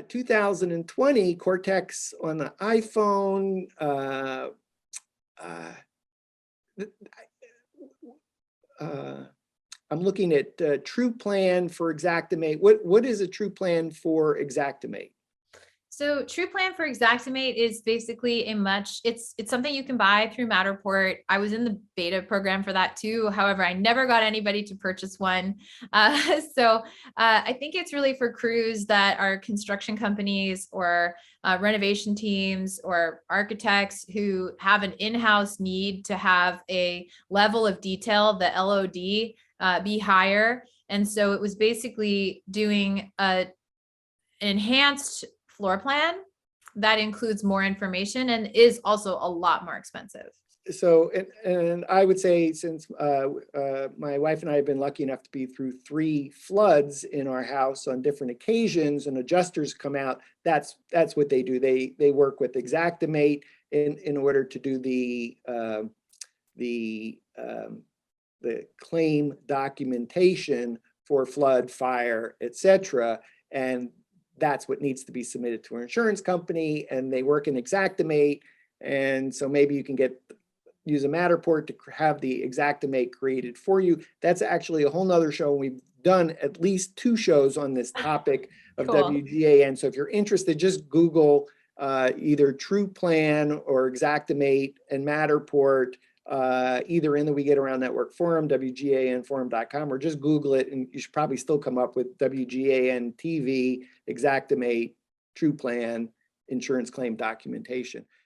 2020 Cortex on the iPhone. I'm looking at True Plan for Xactimate. What is a True Plan for Xactimate? So True Plan for Xactimate is basically it's something you can buy through Matterport. I was in the beta program for that too. However, I never got anybody to purchase one. I think it's really for crews that are construction companies or renovation teams or architects who have an in-house need to have a level of detail, the LOD, be higher. And so it was basically doing an enhanced floor plan that includes more information and is also a lot more expensive. So, and I would say, since my wife and I have been lucky enough to be through 3 floods in our house on different occasions, and adjusters come out, that's what they do. They work with Xactimate in order to do the claim documentation for flood, fire, etc. And that's what needs to be submitted to our insurance company, and they work in Xactimate. And so maybe you can use a Matterport to have the Xactimate created for you. That's actually a whole nother show. We've done at least 2 shows on this topic of Cool. WGAN. So if you're interested, just Google either True Plan or Xactimate and Matterport, either in the We Get Around Network forum, WGANforum.com, or just Google it, and you should probably still come up with WGAN TV, Xactimate, True Plan, insurance claim documentation.